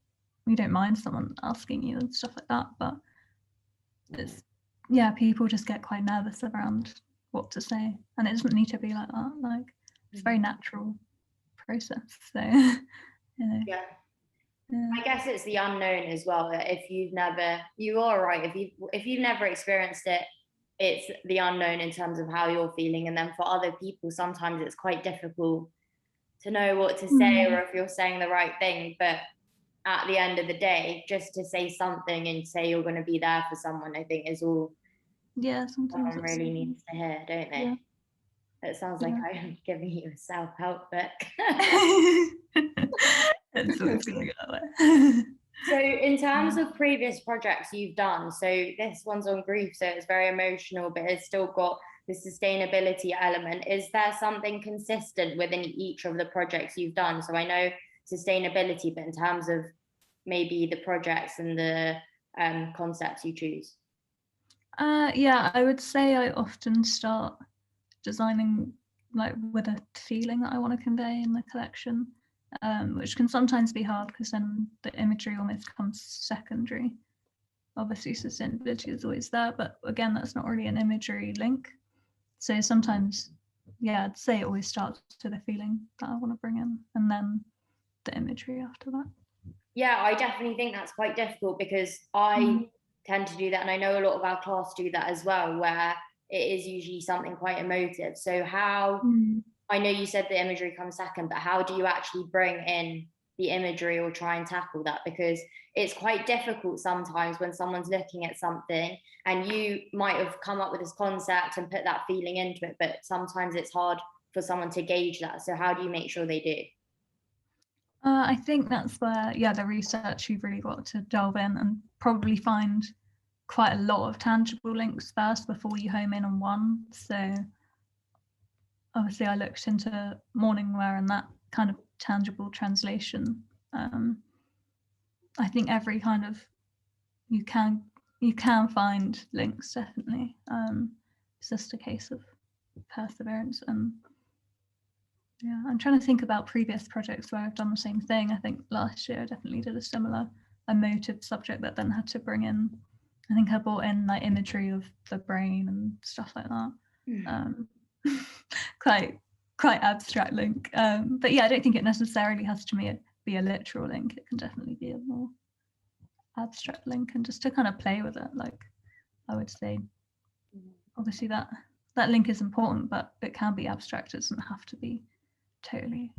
Speaker 2: mind someone asking you and stuff like that, but it's people just get quite nervous around what to say, and it doesn't need to be like that. Like it's a very natural process. So you know.
Speaker 1: Yeah. I guess it's the unknown as well. If you are right. If you've never experienced it, it's the unknown in terms of how you're feeling. And then for other people, sometimes it's quite difficult to know what to say or if you're saying the right thing. But at the end of the day, just to say something and say you're going to be there for someone, I think is all
Speaker 2: sometimes
Speaker 1: someone really needs to hear, don't they?
Speaker 2: Yeah.
Speaker 1: It sounds like I'm giving you a self-help book.
Speaker 2: It's always going to go that way.
Speaker 1: So in terms of previous projects you've done, so this one's on grief, so it's very emotional, but it's still got the sustainability element. Is there something consistent within each of the projects you've done? So I know sustainability, but in terms of maybe the projects and the concepts you choose.
Speaker 2: I would say I often start designing like with a feeling that I want to convey in the collection, which can sometimes be hard because then the imagery almost comes secondary. Obviously, sustainability is always there, but again, that's not really an imagery link. So sometimes, I'd say it always starts with a feeling that I want to bring in, and then the imagery after that.
Speaker 1: Yeah, I definitely think that's quite difficult because I tend to do that, and I know a lot of our class do that as well, where it is usually something quite emotive. So how, I know you said the imagery comes second, but how do you actually bring in the imagery or try and tackle that? Because it's quite difficult sometimes when someone's looking at something and you might have come up with this concept and put that feeling into it, but sometimes it's hard for someone to gauge that. So how do you make sure they do?
Speaker 2: I think that's where, the research, you've really got to delve in and probably find quite a lot of tangible links first before you home in on one. So obviously I looked into morning wear and that kind of tangible translation. I think every kind of, you can find links, definitely. It's just a case of perseverance. And I'm trying to think about previous projects where I've done the same thing. I think last year I definitely did a similar emotive subject that then had to bring in, I think I brought in like imagery of the brain and stuff like that. Quite abstract link. But I don't think it necessarily has to be a literal link. It can definitely be a more abstract link, and just to kind of play with it. Like I would say, obviously that link is important, but it can be abstract. It doesn't have to be totally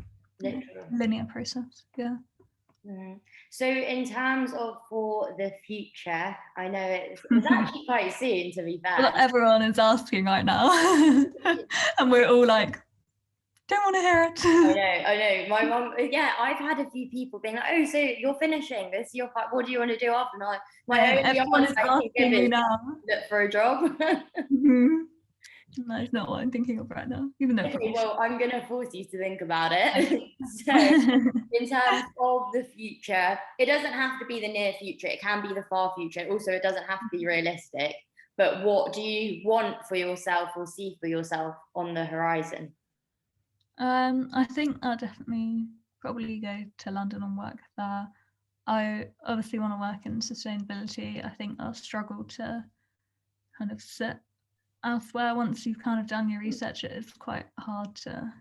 Speaker 2: linear process.
Speaker 1: So in terms of for the future, I know it's actually quite soon, to be fair.
Speaker 2: Well, everyone is asking right now and we're all like, don't want to hear it.
Speaker 1: I know. My mum, I've had a few people being like, oh, so you're finishing this, what do you want to do after? And my only
Speaker 2: everyone is asking me now.
Speaker 1: Look for a job.
Speaker 2: No, it's not what I'm thinking of right now, even though.
Speaker 1: Okay, well, I'm going to force you to think about it.
Speaker 2: Okay.
Speaker 1: So, in terms of the future, it doesn't have to be the near future. It can be the far future. Also, it doesn't have to be realistic. But what do you want for yourself or see for yourself on the horizon?
Speaker 2: I think I'll definitely probably go to London and work there. I obviously want to work in sustainability. I think I'll struggle to kind of sit elsewhere once you've kind of done your research. It is quite hard to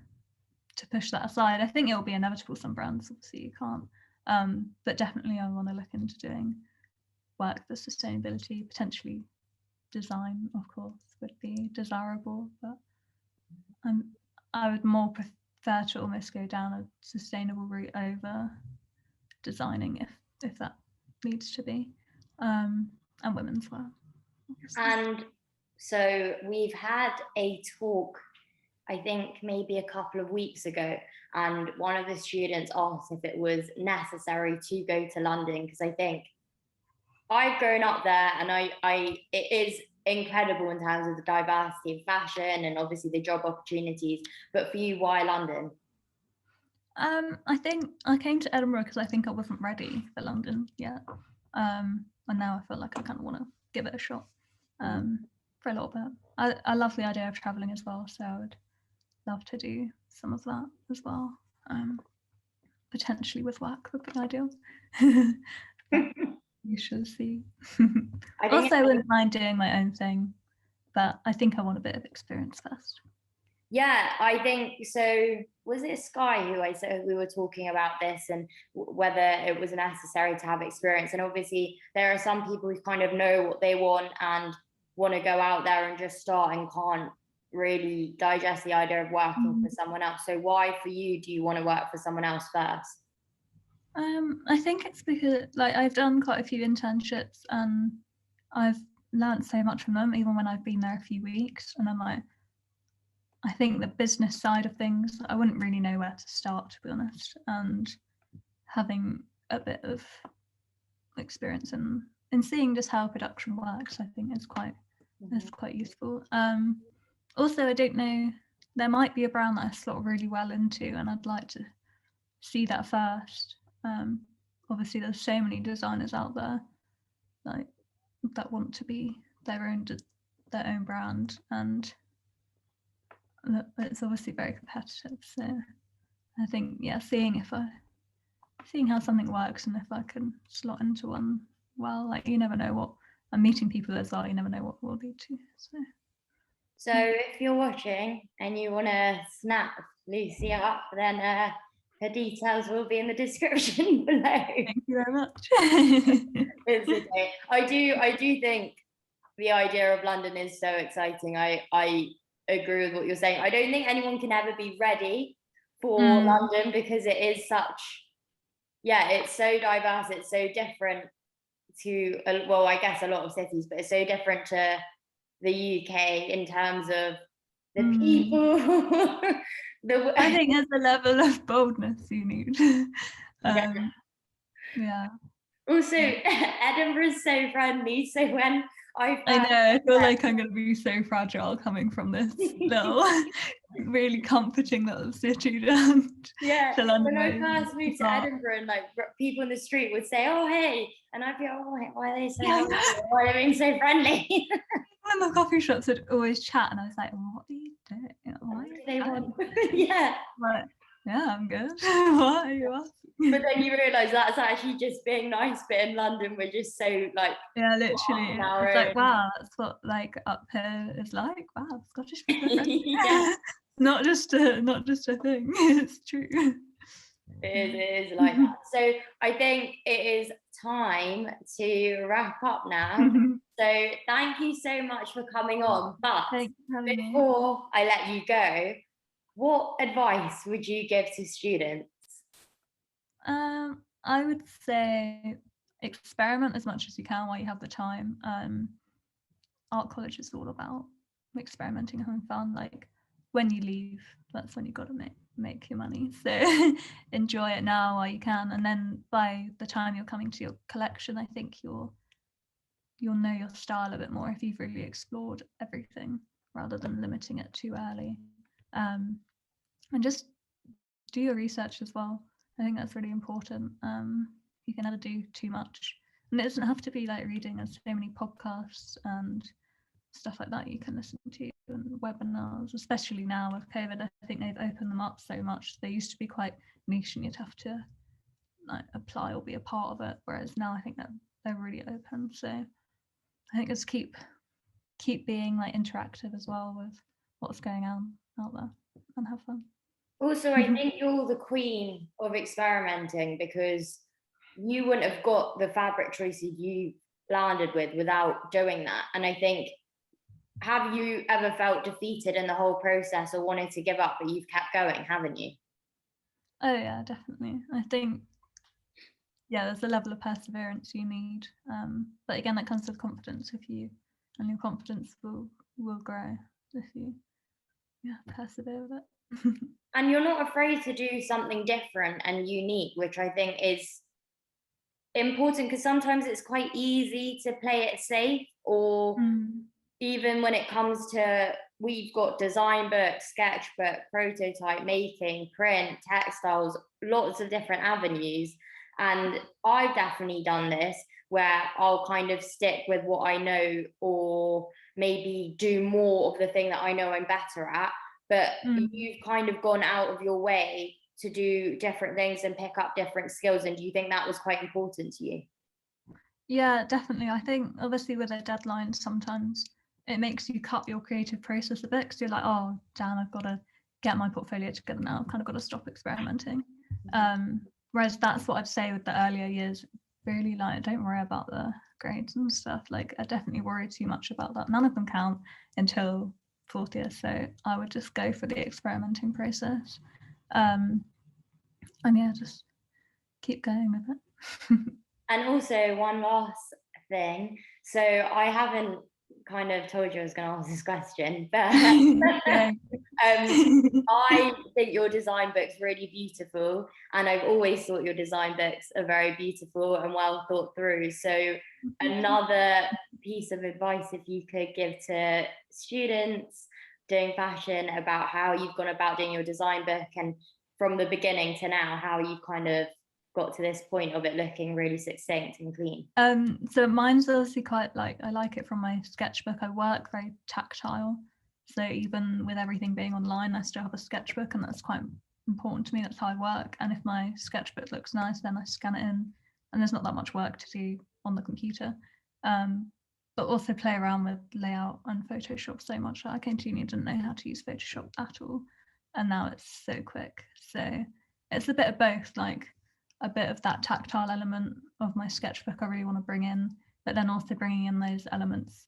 Speaker 2: push that aside. I think it will be inevitable. Some brands, obviously, you can't. But definitely, I want to look into doing work for sustainability. Potentially, design, of course, would be desirable. But I would more prefer to almost go down a sustainable route over designing, if that needs to be, and women's wear.
Speaker 1: And so we've had a talk, I think maybe a couple of weeks ago, and one of the students asked if it was necessary to go to London, because I think I've grown up there, and it is incredible in terms of the diversity of fashion and obviously the job opportunities. But for you, why London?
Speaker 2: I think I came to Edinburgh because I think I wasn't ready for London yet, and now I feel like I kind of want to give it a shot for a little bit. I love the idea of traveling as well, so I would love to do some of that as well. Potentially with work would be ideal. You shall see. Also, I wouldn't mind doing my own thing, but I think I want a bit of experience first.
Speaker 1: Yeah, I think so. Was it Sky who I said we were talking about this and whether it was necessary to have experience? And obviously, there are some people who kind of know what they want and want to go out there and just start and can't really digest the idea of working for someone else. So, why for you do you want to work for someone else first?
Speaker 2: I think it's because I've done quite a few internships and I've learned so much from them, even when I've been there a few weeks. And I'm like, I think the business side of things, I wouldn't really know where to start, to be honest. And having a bit of experience in seeing just how production works, I think is quite useful. Also, I don't know, there might be a brand that I slot really well into, and I'd like to see that first. Obviously, there's so many designers out there that want to be their own brand, and it's obviously very competitive. So I think seeing how something works and if I can slot into one well, you never know what. I'm meeting people as well. You never know what will lead to.
Speaker 1: So if you're watching and you want to snap Lucy up, then her details will be in the description below.
Speaker 2: Thank you very much.
Speaker 1: It's okay. I do think the idea of London is so exciting. I agree with what you're saying. I don't think anyone can ever be ready for London because it is such, it's so diverse. It's so different to, well, I guess a lot of cities, but it's so different to the UK in terms of the people.
Speaker 2: I think there's a level of boldness you need. Yeah.
Speaker 1: Also, Edinburgh is so friendly. So when I
Speaker 2: know, I feel like I'm going to be so fragile coming from this little, really comforting little city down to London.
Speaker 1: When I first moved to Edinburgh, and people in the street would say, "Oh, hey," and I'd be, "Oh, why are they so why are they being so friendly?"
Speaker 2: In the coffee shops would always chat, and I was like, "What are you doing? Why
Speaker 1: do they want?"
Speaker 2: I'm good. What are you asking?
Speaker 1: But then you realise that's actually just being nice. But in London, we're just so
Speaker 2: literally. It's like, wow, that's what up here is like. Wow, Scottish people are friendly. Not just a thing. It's true.
Speaker 1: It is like that. So I think it is time to wrap up now. So thank you so much for coming on. But before I let you go, what advice would you give to students?
Speaker 2: I would say experiment as much as you can while you have the time. Art college is all about experimenting and having fun. When you leave, that's when you've got to make your money. So enjoy it now while you can, and then by the time you're coming to your collection, I think you'll know your style a bit more if you've really explored everything. rather than limiting it too early. And just do your research as well. I think that's really important. You can never do too much. And it doesn't have to be like reading. There's so many podcasts and stuff like that you can listen to, and webinars, especially now with COVID. I think they've opened them up so much. They used to be quite niche and you'd have to like apply or be a part of it, whereas now I think that they're really open. So I think just keep being like interactive as well with what's going on out there and have fun.
Speaker 1: Also, I think you're the queen of experimenting, because you wouldn't have got the fabric choices you landed with without doing that. And I think, have you ever felt defeated in the whole process or wanted to give up, but you've kept going, haven't you?
Speaker 2: Oh yeah, definitely. I think, yeah, there's a level of perseverance you need. But again, that comes with confidence. And your confidence will grow if you persevere with it.
Speaker 1: And you're not afraid to do something different and unique, which I think is important, because sometimes it's quite easy to play it safe, or even when it comes to, we've got design book, sketchbook, prototype making, print, textiles, lots of different avenues. And I've definitely done this where I'll kind of stick with what I know, or maybe do more of the thing that I know I'm better at. But you've kind of gone out of your way to do different things and pick up different skills. And do you think that was quite important to you?
Speaker 2: Yeah, definitely. I think obviously with a deadline, sometimes it makes you cut your creative process a bit, because you're like, oh damn, I've got to get my portfolio together now. I've kind of got to stop experimenting. Whereas that's what I'd say with the earlier years. Really, like, don't worry about the grades and stuff. Like, I definitely worry too much about that. None of them count until fourth year, so I would just go for the experimenting process. And yeah, just keep going with it.
Speaker 1: And also, one last thing. So I haven't kind of told you I was going to ask this question, but I think your design book's really beautiful, and I've always thought your design books are very beautiful and well thought through. So another piece of advice, if you could give to students doing fashion about how you've gone about doing your design book, and from the beginning to now, how you've kind of got to this point of it looking really succinct and clean.
Speaker 2: So mine's obviously quite like, I like it from my sketchbook. I work very tactile, so even with everything being online, I still have a sketchbook, and that's quite important to me. That's how I work. And if my sketchbook looks nice, then I scan it in, and there's not that much work to do on the computer. But also play around with layout and Photoshop so much. I came to uni and didn't know how to use Photoshop at all, and now it's so quick. So it's a bit of both, like a bit of that tactile element of my sketchbook I really want to bring in, but then also bringing in those elements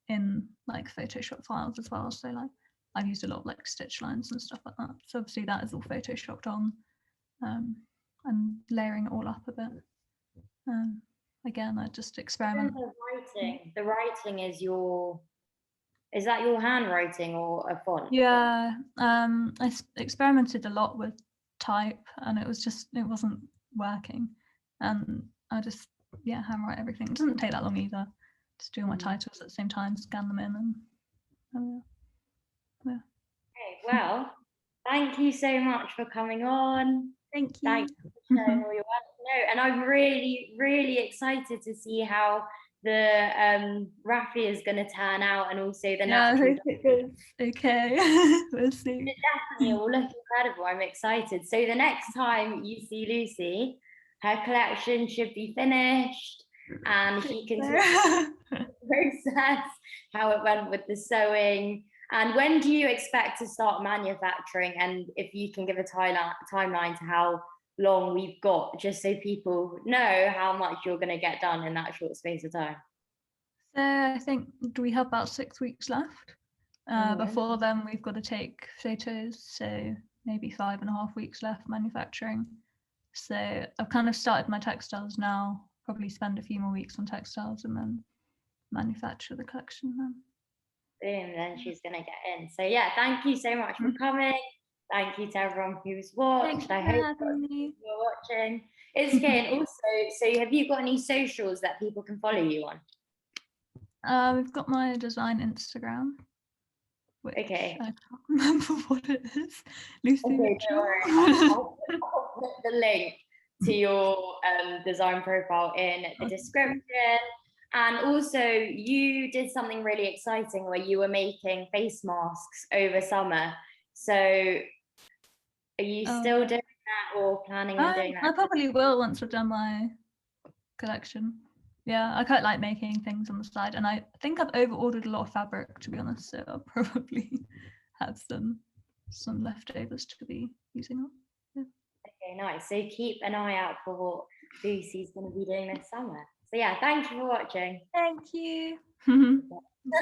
Speaker 2: in like Photoshop files as well. So like I've used a lot of like stitch lines and stuff like that. So obviously that is all Photoshopped on, and layering it all up a bit. Again, I just experiment.
Speaker 1: The writing is that your handwriting or a font?
Speaker 2: Yeah, I experimented a lot with type, and it wasn't working, and I just handwrite everything. It doesn't take that long either. Just do all my titles at the same time, scan them in, and
Speaker 1: Okay, well, thank you so much for coming on.
Speaker 2: Thank you.
Speaker 1: Thanks for sharing all your work. No, and I'm really, really excited to see how the Raffia is going to turn out, and also the natural.
Speaker 2: I hope it goes okay. We'll see.
Speaker 1: It definitely will look incredible. I'm excited. So the next time you see Lucy, her collection should be finished, and she can process how it went with the sewing. And when do you expect to start manufacturing? And if you can give a timeline to how long we've got, just so people know how much you're going to get done in that short space of time.
Speaker 2: So I think we have about 6 weeks left. Before then, we've got to take photos, so maybe 5.5 weeks left manufacturing. So I've kind of started my textiles now, probably spend a few more weeks on textiles and then manufacture the collection then.
Speaker 1: Boom, then she's going to get in. So yeah, thank you so much for coming. Thank you to everyone who's watched. I hope you're watching. It's okay. And also, so have you got any socials that people can follow you on?
Speaker 2: We've got my design Instagram. which
Speaker 1: Okay.
Speaker 2: I can't remember what it is. Lucy
Speaker 1: Okay,
Speaker 2: Mitchell.
Speaker 1: don't worry. I'll put the link to your design profile in the description. And also, you did something really exciting where you were making face masks over summer. So, are you still doing that or planning on doing that?
Speaker 2: I probably will once I've done my collection. Yeah, I quite like making things on the side, and I think I've over-ordered a lot of fabric, to be honest, so I'll probably have some leftovers to be using up. Yeah.
Speaker 1: Okay, nice. So keep an eye out for what Lucy's going to be doing this summer. So yeah, thank you for watching.
Speaker 2: Thank you.